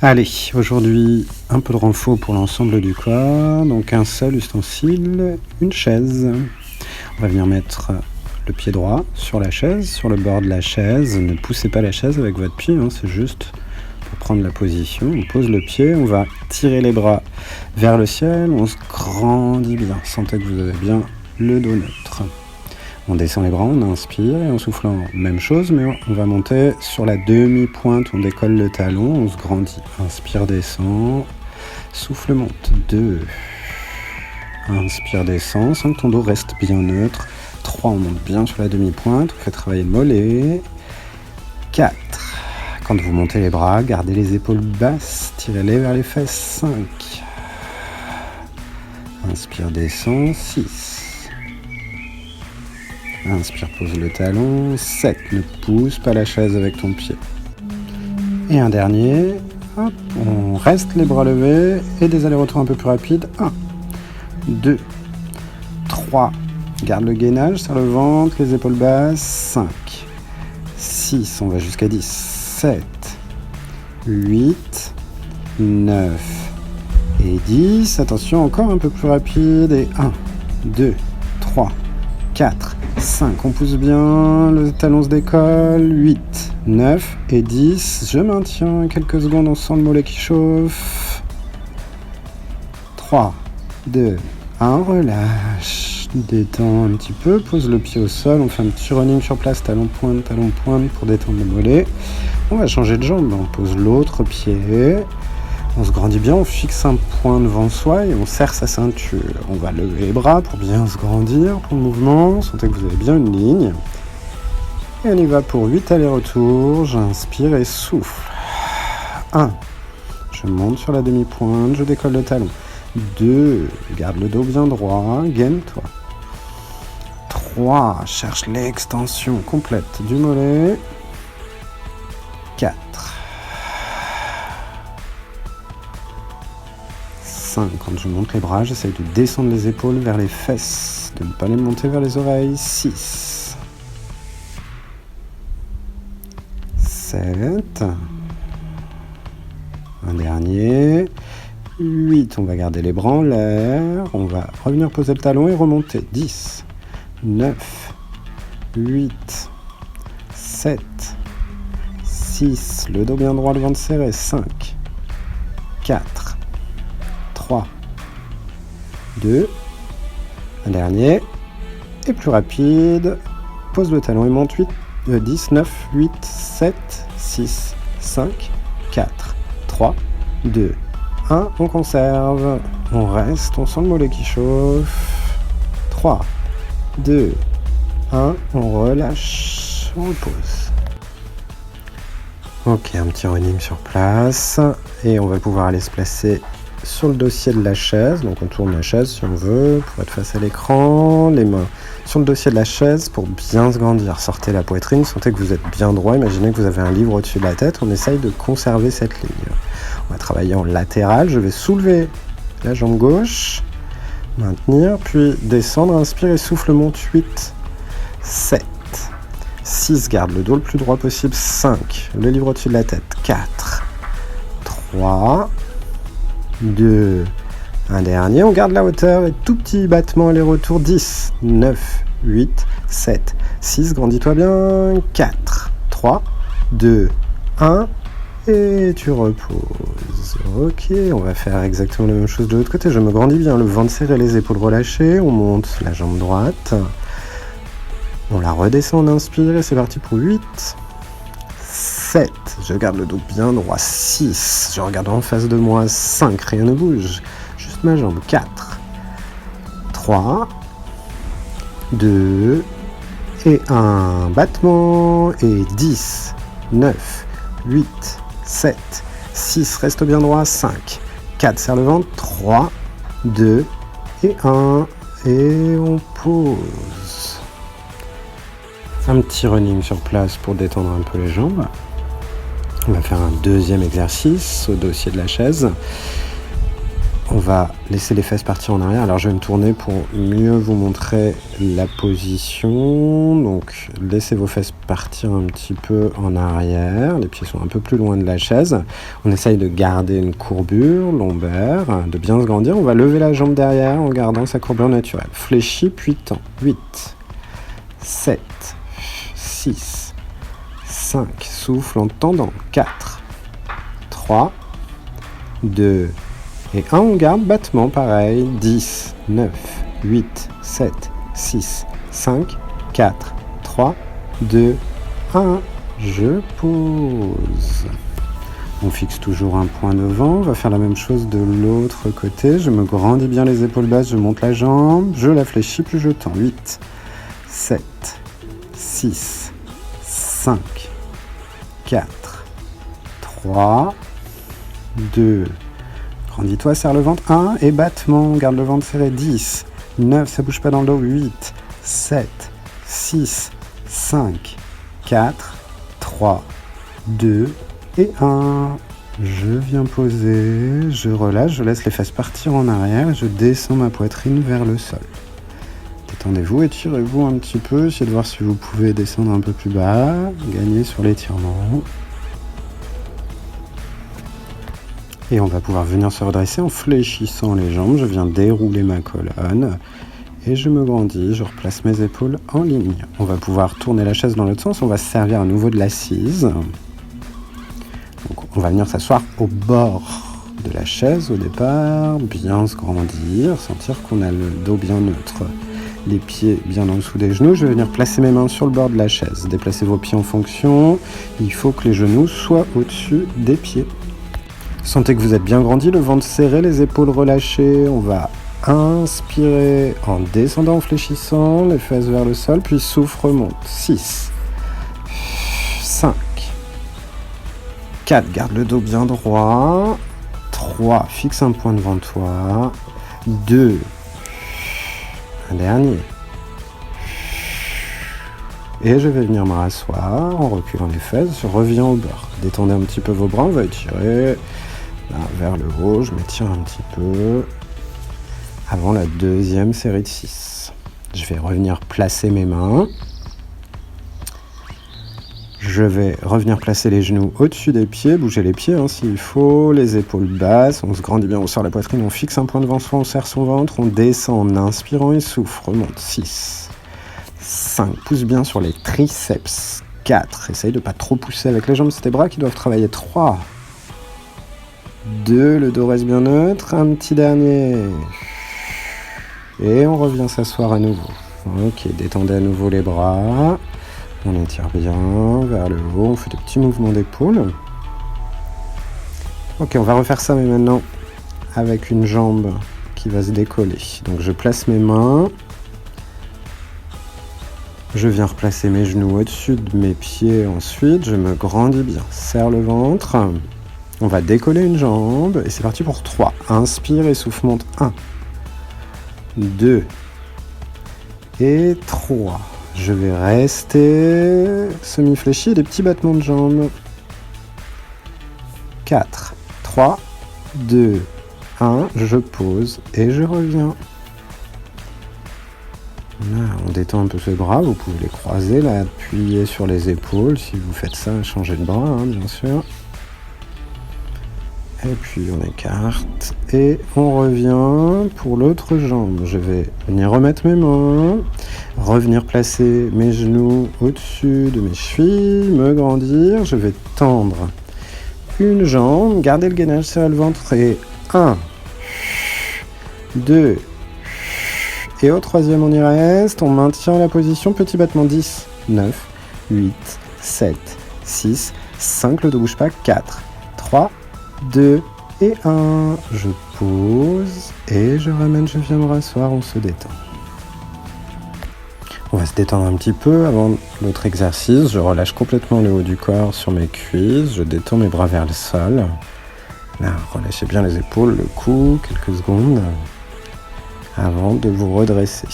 Allez, aujourd'hui, un peu de renfort pour l'ensemble du corps. Donc un seul ustensile, une chaise. On va venir mettre le pied droit sur la chaise, sur le bord de la chaise. Ne poussez pas la chaise avec votre pied, c'est juste pour prendre la position. On pose le pied, on va tirer les bras vers le ciel, on se grandit bien. Sentez que vous avez bien le dos neutre. On descend les bras, on inspire et en soufflant, même chose, mais on va monter sur la demi-pointe, on décolle le talon, on se grandit. Inspire, descend, souffle, monte. 2. Inspire, descend, sans que ton dos reste bien neutre. 3, on monte bien sur la demi-pointe, on fait travailler le mollet. 4. Quand vous montez les bras, gardez les épaules basses, tirez-les vers les fesses. 5. Inspire, descend. 6. Inspire, pose le talon. 7. Ne pousse pas la chaise avec ton pied. Et un dernier. Hop, on reste les bras levés et des allers-retours un peu plus rapides. 1, 2, 3. Garde le gainage, serre le ventre, les épaules basses. 5, 6, on va jusqu'à 10. 7, 8, 9 et 10. Attention, encore un peu plus rapide. Et 1, 2, 3, 4, 5, on pousse bien, le talon se décolle, 8, 9 et 10, je maintiens quelques secondes, on sent le mollet qui chauffe, 3, 2, 1, relâche, détends un petit peu, pose le pied au sol, on fait un petit running sur place, talon pointe pour détendre le mollet, on va changer de jambe, on pose l'autre pied, on se grandit bien, on fixe un point devant soi et on serre sa ceinture. On va lever les bras pour bien se grandir pour le mouvement. Sentez que vous avez bien une ligne. Et on y va pour 8 allers-retours. J'inspire et souffle. 1. Je monte sur la demi-pointe, je décolle le talon. 2. Garde le dos bien droit, gaine-toi. 3. Cherche l'extension complète du mollet. 4. 5. Quand je monte les bras, j'essaye de descendre les épaules vers les fesses, de ne pas les monter vers les oreilles. 6. 7. Un dernier. 8. On va garder les bras en l'air. On va revenir poser le talon et remonter. 10. 9. 8. 7. 6. Le dos bien droit, le ventre serré. 5. 4. 3, 2, un dernier, et plus rapide, pose le talon et monte. 10, 9, 8, 7, 6, 5, 4, 3, 2, 1, on conserve, on reste, on sent le mollet qui chauffe, 3, 2, 1, on relâche, on repose. Ok, un petit running sur place, et on va pouvoir aller se placer sur le dossier de la chaise, donc on tourne la chaise si on veut, pour être face à l'écran, les mains sur le dossier de la chaise pour bien se grandir. Sortez la poitrine, sentez que vous êtes bien droit, imaginez que vous avez un livre au-dessus de la tête, on essaye de conserver cette ligne. On va travailler en latéral, je vais soulever la jambe gauche, maintenir, puis descendre, inspire et souffle, monte. 8, 7, 6, garde le dos le plus droit possible. 5, le livre au-dessus de la tête. 4, 3, 2, un dernier, on garde la hauteur et tout petit battement aller-retour. 10, 9, 8, 7, 6, grandis-toi bien. 4, 3, 2, 1 et tu reposes. Ok, on va faire exactement la même chose de l'autre côté. Je me grandis bien, le ventre serré, les épaules relâchées, on monte la jambe droite, on la redescend, on inspire et c'est parti pour 8, 7, je garde le dos bien droit. 6, je regarde en face de moi. 5, rien ne bouge, juste ma jambe. 4, 3, 2 et 1, battement. Et 10, 9, 8, 7, 6, reste bien droit. 5, 4, serre le ventre. 3, 2 et 1 et on pose. Un petit running sur place pour détendre un peu les jambes. On va faire un deuxième exercice au dossier de la chaise. On va laisser les fesses partir en arrière. Alors je vais me tourner pour mieux vous montrer la position. Donc laissez vos fesses partir un petit peu en arrière. Les pieds sont un peu plus loin de la chaise. On essaye de garder une courbure lombaire, de bien se grandir. On va lever la jambe derrière en gardant sa courbure naturelle. Fléchis puis tends. 8, 7, 6, 5. Souffle en tendant. 4, 3, 2, et 1, on garde, battement, pareil, 10, 9, 8, 7, 6, 5, 4, 3, 2, 1, je pose. On fixe toujours un point devant, on va faire la même chose de l'autre côté, je me grandis bien les épaules basses, je monte la jambe, je la fléchis, puis je tends, 8, 7, 6, 5, 4, 3, 2, grandis-toi, serre le ventre, 1, et battement, garde le ventre serré, 10, 9, ça bouge pas dans le dos, 8, 7, 6, 5, 4, 3, 2, et 1. Je viens poser, je relâche, je laisse les fesses partir en arrière, et je descends ma poitrine vers le sol. Détendez-vous, étirez-vous un petit peu, essayez de voir si vous pouvez descendre un peu plus bas, gagner sur l'étirement. Et on va pouvoir venir se redresser en fléchissant les jambes. Je viens dérouler ma colonne et je me grandis, je replace mes épaules en ligne. On va pouvoir tourner la chaise dans l'autre sens. On va se servir à nouveau de l'assise. Donc on va venir s'asseoir au bord de la chaise au départ, bien se grandir, sentir qu'on a le dos bien neutre, les pieds bien en dessous des genoux. Je vais venir placer mes mains sur le bord de la chaise. Déplacez vos pieds en fonction. Il faut que les genoux soient au-dessus des pieds. Sentez que vous êtes bien grandi, le ventre serré, les épaules relâchées. On va inspirer en descendant, en fléchissant, les fesses vers le sol, puis souffle, remonte. 6, 5, 4, garde le dos bien droit. 3, fixe un point devant toi. 2, un dernier. Et je vais venir me rasseoir en reculant les fesses, je reviens au bord. Détendez un petit peu vos bras, on va étirer là, vers le haut, je m'étire un petit peu avant la deuxième série de 6. Je vais revenir placer mes mains. Je vais revenir placer les genoux au-dessus des pieds, bouger les pieds s'il faut, les épaules basses, on se grandit bien, on sort la poitrine, on fixe un point devant soi, on serre son ventre, on descend en inspirant et souffle, remonte. 6, 5, pousse bien sur les triceps. 4, essaye de ne pas trop pousser avec les jambes, c'est tes bras qui doivent travailler. 3, 2, le dos reste bien neutre, un petit dernier. Et on revient s'asseoir à nouveau. Ok, détendez à nouveau les bras. On étire bien vers le haut, on fait des petits mouvements d'épaule. Ok, on va refaire ça, mais maintenant avec une jambe qui va se décoller. Donc je place mes mains. Je viens replacer mes genoux au-dessus de mes pieds ensuite. Je me grandis bien, serre le ventre. On va décoller une jambe et c'est parti pour 3. Inspire et souffle, monte. 1, 2 et 3. Je vais rester semi-fléchi, des petits battements de jambes. 4, 3, 2, 1. Je pose et je reviens. Là, on détend un peu ses bras, vous pouvez les croiser, là, appuyer sur les épaules. Si vous faites ça, changez de bras, bien sûr. Et puis on écarte et on revient pour l'autre jambe. Je vais venir remettre mes mains, revenir placer mes genoux au-dessus de mes chevilles, me grandir. Je vais tendre une jambe, garder le gainage, serrer le ventre et 1, 2, et au troisième on y reste, on maintient la position, petit battement. 10, 9, 8, 7, 6, 5, le dos bouge pas, 4, 3, 2 et 1. Je pose et je ramène, je viens me rasseoir, on se détend. On va se détendre un petit peu avant l'autre exercice. Je relâche complètement le haut du corps sur mes cuisses, je détends mes bras vers le sol. Là, relâchez bien les épaules, le cou, quelques secondes avant de vous redresser.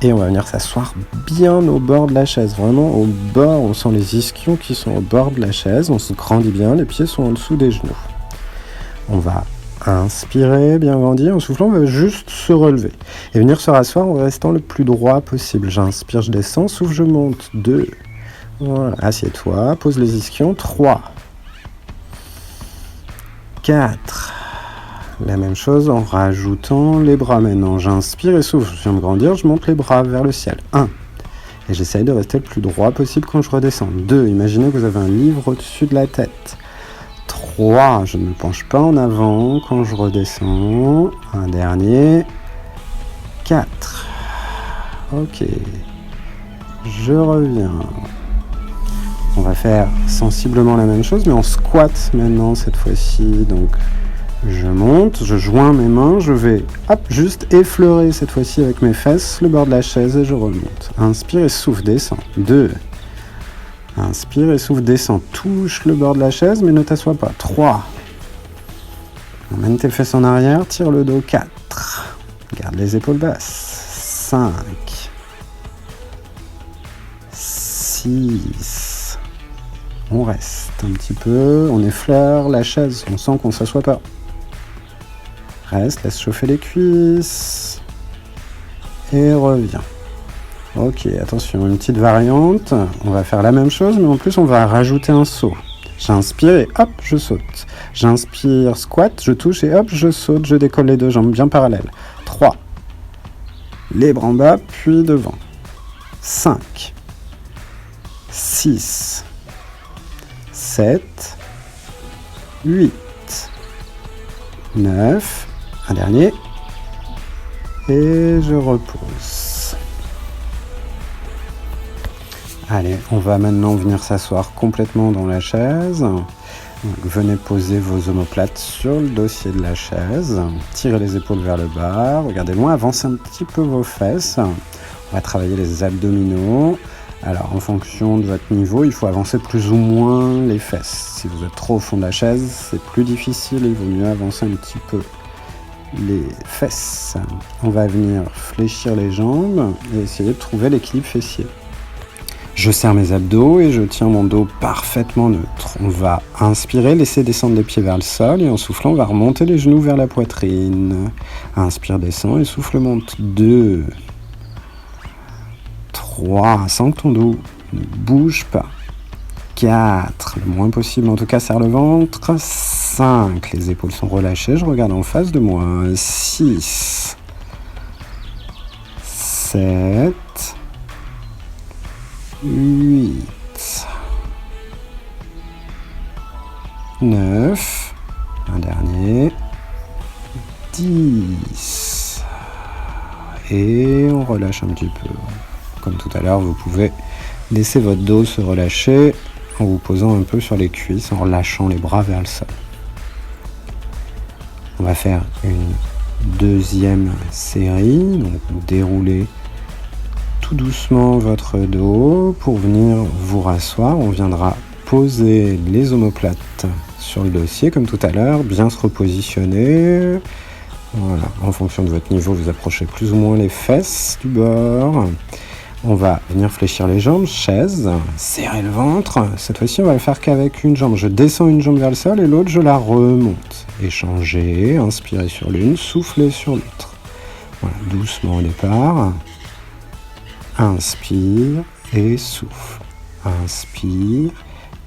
Et on va venir s'asseoir bien au bord de la chaise, vraiment au bord, on sent les ischions qui sont au bord de la chaise, on se grandit bien, les pieds sont en dessous des genoux. On va Inspirez, bien grandir. En soufflant, on va juste se relever. Et venir se rasseoir en restant le plus droit possible. J'inspire, je descends. Souffle, je monte. 2. Voilà. Assieds-toi. Pose les ischions. 3. 4. La même chose en rajoutant les bras maintenant. J'inspire et souffle. Je viens de grandir. Je monte les bras vers le ciel. 1. Et j'essaye de rester le plus droit possible quand je redescends. 2. Imaginez que vous avez un livre au-dessus de la tête. 3. Je ne me penche pas en avant quand je redescends. Un dernier. 4. Ok. Je reviens. On va faire sensiblement la même chose, mais en squat maintenant cette fois-ci. Donc, je monte, je joins mes mains, je vais juste effleurer cette fois-ci avec mes fesses le bord de la chaise et je remonte. Inspire et souffle, descends. 2. Inspire et souffle, descends. Touche le bord de la chaise, mais ne t'assois pas. 3. Emmène tes fesses en arrière, tire le dos. 4. Garde les épaules basses. 5. 6. On reste un petit peu, on effleure la chaise, on sent qu'on ne s'assoit pas. Reste, laisse chauffer les cuisses. Et reviens. Ok, attention, une petite variante. On va faire la même chose, mais en plus on va rajouter un saut. J'inspire et hop, je saute. J'inspire, squat, je touche et hop, je saute, je décolle les deux jambes bien parallèles. 3. Les bras en bas, puis devant. 5. 6. 7. 8. 9. Un dernier. Et je repose. Allez, on va maintenant venir s'asseoir complètement dans la chaise. Donc, venez poser vos omoplates sur le dossier de la chaise. Tirez les épaules vers le bas. Regardez-moi, avancez un petit peu vos fesses. On va travailler les abdominaux. Alors, en fonction de votre niveau, il faut avancer plus ou moins les fesses. Si vous êtes trop au fond de la chaise, c'est plus difficile. Il vaut mieux avancer un petit peu les fesses. On va venir fléchir les jambes et essayer de trouver l'équilibre fessier. Je serre mes abdos et je tiens mon dos parfaitement neutre. On va inspirer, laisser descendre les pieds vers le sol et en soufflant, on va remonter les genoux vers la poitrine. Inspire, descend et souffle, monte. 2. 3. Sens que ton dos ne bouge pas. 4. Le moins possible, en tout cas, serre le ventre. 5. Les épaules sont relâchées, je regarde en face de moi. 6. 7. 8. 9. Un dernier. 10. Et on relâche un petit peu. Comme tout à l'heure, vous pouvez laisser votre dos se relâcher en vous posant un peu sur les cuisses, en relâchant les bras vers le sol. On va faire une deuxième série. Donc, vous déroulez tout doucement votre dos pour venir vous rasseoir. On viendra poser les omoplates sur le dossier comme tout à l'heure, bien se repositionner. Voilà, en fonction de votre niveau, vous approchez plus ou moins les fesses du bord. On va venir fléchir les jambes, chaise, serrer le ventre. Cette fois-ci, on va le faire qu'avec une jambe. Je descends une jambe vers le sol et l'autre, je la remonte. Échanger, inspirez sur l'une, soufflez sur l'autre. Voilà, doucement au départ. Inspire et souffle. Inspire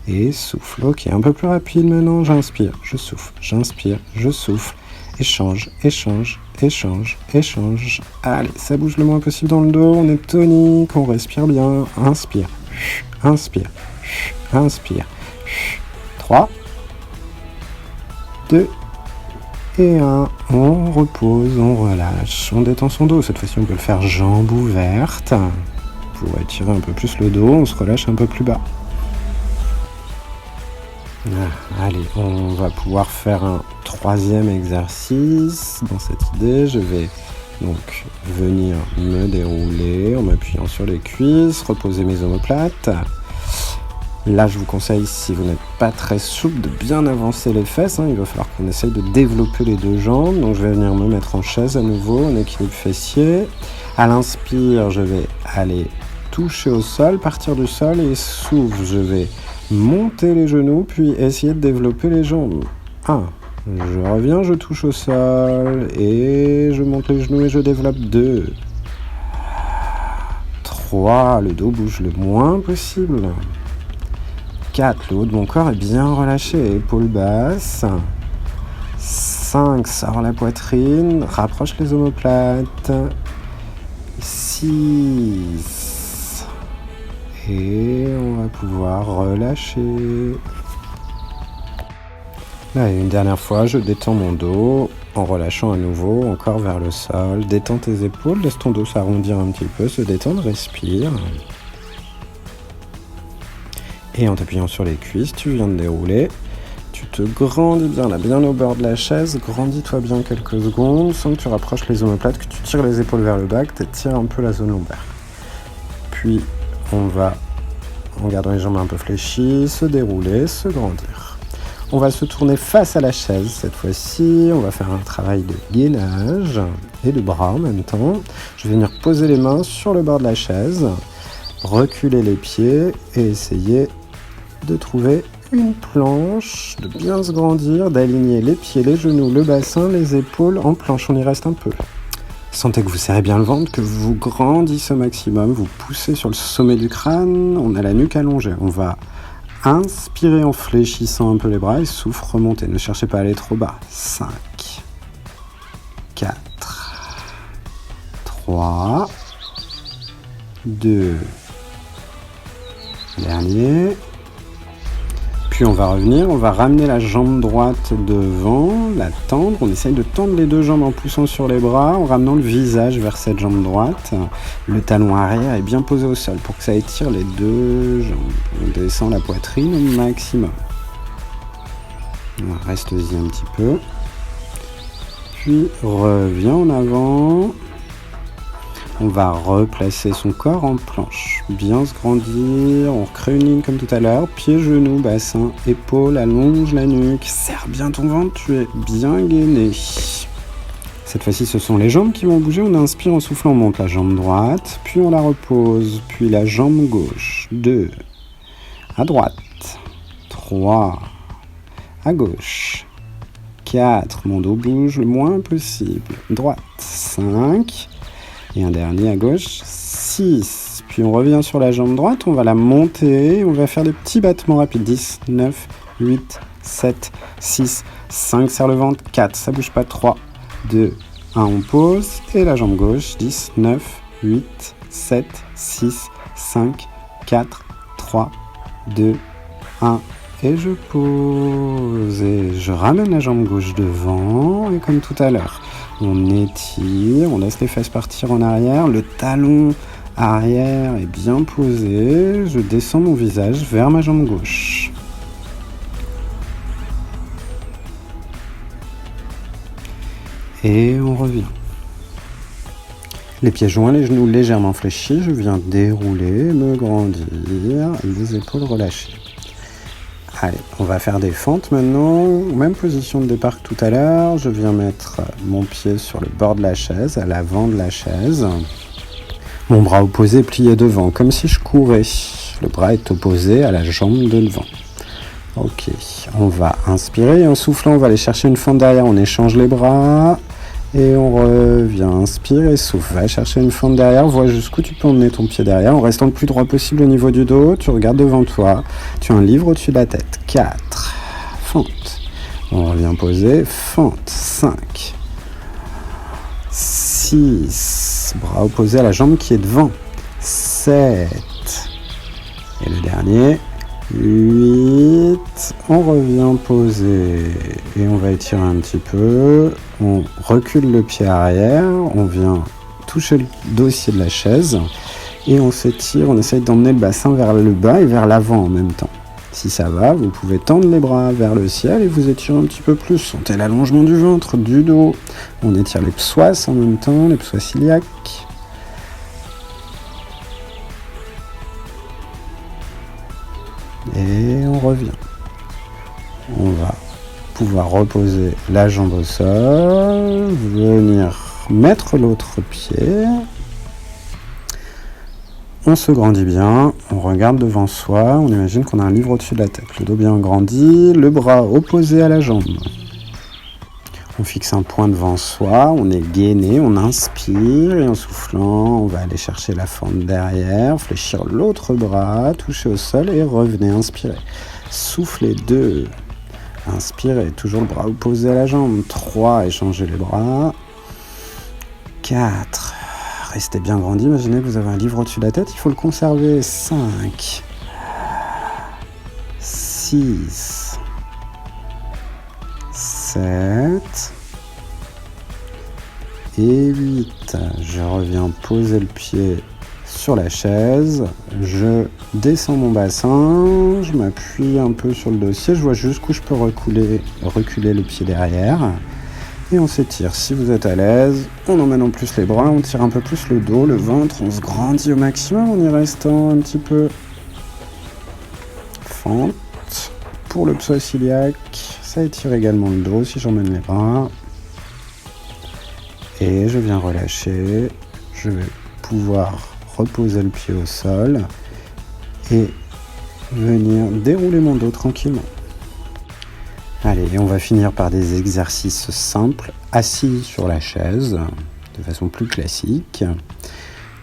et souffle. Ok, un peu plus rapide maintenant. J'inspire, je souffle. J'inspire, je souffle. Échange, échange, échange, échange. Allez, ça bouge le moins possible dans le dos. On est tonique, on respire bien. Inspire, inspire, inspire. 3, 2 et 1. On repose, on relâche, on détend son dos. Cette fois-ci, on peut le faire jambes ouvertes pour étirer un peu plus le dos. On se relâche un peu plus bas. Allez, on va pouvoir faire un troisième exercice. Dans cette idée, je vais donc venir me dérouler en m'appuyant sur les cuisses, reposer mes omoplates. Là, je vous conseille, si vous n'êtes pas très souple, de bien avancer les fesses. Il va falloir qu'on essaye de développer les deux jambes. Donc, je vais venir me mettre en chaise à nouveau, en équilibre fessier. À l'inspire, je vais aller toucher au sol, partir du sol et souffle. Je vais monter les genoux, puis essayer de développer les jambes. 1, Je reviens, je touche au sol et je monte les genoux et je développe 2. 3, le dos bouge le moins possible. 4, le haut de mon corps est bien relâché, épaules basses. 5, sors la poitrine, rapproche les omoplates. 6, et on va pouvoir relâcher. Là, et une dernière fois, je détends mon dos en relâchant à nouveau, encore vers le sol. Détends tes épaules, laisse ton dos s'arrondir un petit peu, se détendre, respire. Et en t'appuyant sur les cuisses, tu viens de dérouler. Tu te grandis bien là, bien au bord de la chaise. Grandis-toi bien quelques secondes, sans que tu rapproches les omoplates, que tu tires les épaules vers le bas, que tu tires un peu la zone lombaire. Puis, on va, en gardant les jambes un peu fléchies, se dérouler, se grandir. On va se tourner face à la chaise cette fois-ci. On va faire un travail de gainage et de bras en même temps. Je vais venir poser les mains sur le bord de la chaise, reculer les pieds et essayer de trouver une planche, de bien se grandir, d'aligner les pieds, les genoux, le bassin, les épaules en planche. On y reste un peu. Sentez que vous serrez bien le ventre, que vous grandissez au maximum, vous poussez sur le sommet du crâne, on a la nuque allongée. On va inspirer en fléchissant un peu les bras et souffle, remontez. Ne cherchez pas à aller trop bas. 5, 4, 3, 2, dernier. Puis on va revenir, on va ramener la jambe droite devant, la tendre. On essaye de tendre les deux jambes en poussant sur les bras, en ramenant le visage vers cette jambe droite. Le talon arrière est bien posé au sol pour que ça étire les deux jambes. On descend la poitrine au maximum. Reste-y un petit peu. Puis reviens en avant. On va replacer son corps en planche, bien se grandir, on recrée une ligne comme tout à l'heure, pieds, genoux, bassin, épaules, allonge la nuque, serre bien ton ventre, tu es bien gainé. Cette fois-ci, ce sont les jambes qui vont bouger, on inspire en soufflant, on monte la jambe droite, puis on la repose, puis la jambe gauche, 2, à droite, 3, à gauche, 4, mon dos bouge le moins possible, droite, 5, et un dernier à gauche, 6. Puis on revient sur la jambe droite, on va la monter, on va faire des petits battements rapides. 10, 9, 8, 7, 6, 5, serre le ventre, 4, ça bouge pas, 3, 2, 1, on pose. Et la jambe gauche, 10, 9, 8, 7, 6, 5, 4, 3, 2, 1. Et je pose. Et je ramène la jambe gauche devant, et comme tout à l'heure. On étire, on laisse les fesses partir en arrière, le talon arrière est bien posé, je descends mon visage vers ma jambe gauche. Et on revient. Les pieds joints, les genoux légèrement fléchis, je viens dérouler, me grandir, les épaules relâchées. Allez, on va faire des fentes maintenant, même position de départ que tout à l'heure. Je viens mettre mon pied sur le bord de la chaise, à l'avant de la chaise. Mon bras opposé plié devant, comme si je courais. Le bras est opposé à la jambe de devant. Ok, on va inspirer et en soufflant, on va aller chercher une fente derrière. On échange les bras et on revient. Inspire et souffle. Va chercher une fente derrière, vois jusqu'où tu peux emmener ton pied derrière en restant le plus droit possible au niveau du dos. Tu regardes devant toi. Tu as un livre au-dessus de la tête. 4. Fente. On revient poser. Fente. 5. 6. Bras opposés à la jambe qui est devant. 7. Et le dernier. 8. On revient poser. Et on va étirer un petit peu. On recule le pied arrière. On vient toucher le dossier de la chaise. Et on s'étire. On essaye d'emmener le bassin vers le bas et vers l'avant en même temps. Si ça va, vous pouvez tendre les bras vers le ciel et vous étirez un petit peu plus. Sentez l'allongement du ventre, du dos. On étire les psoas en même temps, les psoas iliaques. Et on revient. On va pouvoir reposer la jambe au sol, venir mettre l'autre pied. On se grandit bien, on regarde devant soi, on imagine qu'on a un livre au-dessus de la tête. Le dos bien grandi, le bras opposé à la jambe. On fixe un point devant soi, on est gainé, on inspire et en soufflant, on va aller chercher la fente derrière, fléchir l'autre bras, toucher au sol et revenez, inspirez. Soufflez 2, inspirez, toujours le bras opposé à la jambe. 3, échangez les bras. 4, restez bien grandi, imaginez que vous avez un livre au-dessus de la tête, il faut le conserver. 5, 6, 7 et 8. Je reviens poser le pied sur la chaise, je descends mon bassin, je m'appuie un peu sur le dossier, je vois jusqu'où je peux reculer le pied derrière et on s'étire. Si vous êtes à l'aise, on emmène en plus les bras, on tire un peu plus le dos, le ventre, on se grandit au maximum en y restant un petit peu. Fente pour le psoas iliaque, ça étire également le dos si j'emmène les bras. Et je viens relâcher, je vais pouvoir reposer le pied au sol et venir dérouler mon dos tranquillement. Allez, on va finir par des exercices simples, assis sur la chaise, de façon plus classique.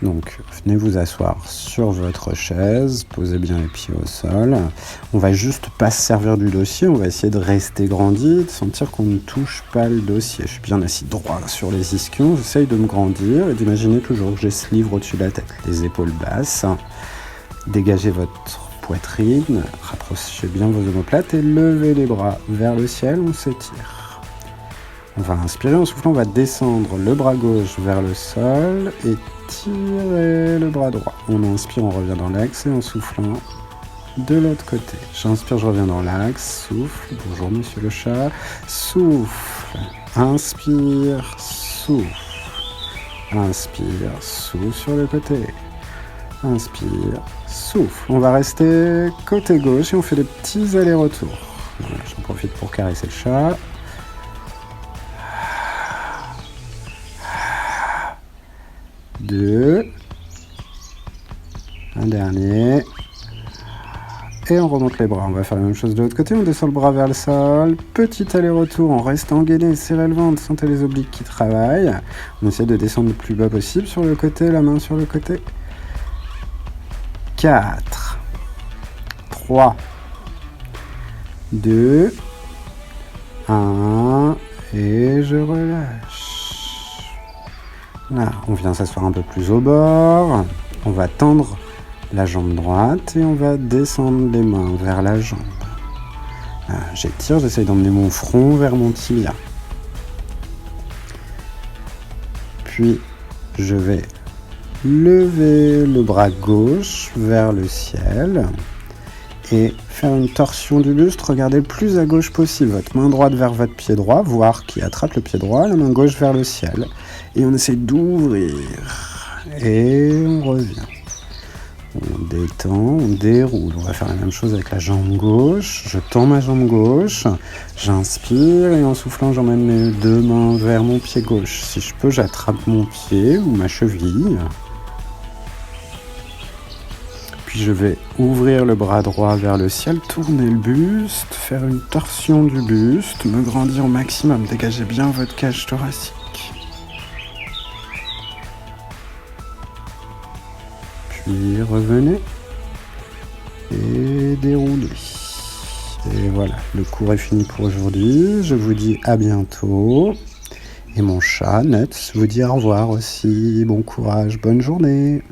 Donc, venez vous asseoir sur votre chaise, posez bien les pieds au sol. On va juste pas se servir du dossier, on va essayer de rester grandi, de sentir qu'on ne touche pas le dossier. Je suis bien assis droit sur les ischions, j'essaye de me grandir et d'imaginer toujours que j'ai ce livre au-dessus de la tête. Les épaules basses, dégagez votre poitrine, rapprochez bien vos omoplates et levez les bras vers le ciel, on s'étire. On va inspirer, en soufflant, on va descendre le bras gauche vers le sol et tirer le bras droit. On inspire, on revient dans l'axe et en soufflant de l'autre côté. J'inspire, je reviens dans l'axe, souffle, bonjour monsieur le chat, souffle, inspire, souffle, inspire, souffle sur le côté, inspire, souffle. On va rester côté gauche et on fait des petits allers-retours. Voilà, j'en profite pour caresser le chat. 2, un dernier, et on remonte les bras. On va faire la même chose de l'autre côté, on descend le bras vers le sol, petit aller-retour en restant gainé, serrez le ventre, sentez les obliques qui travaillent. On essaie de descendre le plus bas possible sur le côté, la main sur le côté. 4, 3, 2, 1, et je relâche. Là, on vient s'asseoir un peu plus au bord, on va tendre la jambe droite et on va descendre les mains vers la jambe. Là, j'étire, j'essaye d'emmener mon front vers mon tibia. Puis, je vais lever le bras gauche vers le ciel et faire une torsion du buste. Regardez le plus à gauche possible, votre main droite vers votre pied droit, voire qui attrape le pied droit, la main gauche vers le ciel. Et on essaie d'ouvrir. Et on revient. On détend, on déroule. On va faire la même chose avec la jambe gauche. Je tends ma jambe gauche. J'inspire et en soufflant, j'emmène mes deux mains vers mon pied gauche. Si je peux, j'attrape mon pied ou ma cheville. Puis je vais ouvrir le bras droit vers le ciel, tourner le buste, faire une torsion du buste, me grandir au maximum. Dégagez bien votre cage thoracique. Puis revenez et déroulez. Et voilà, le cours est fini pour aujourd'hui. Je vous dis à bientôt. Et mon chat, Nuts, vous dit au revoir aussi. Bon courage, bonne journée.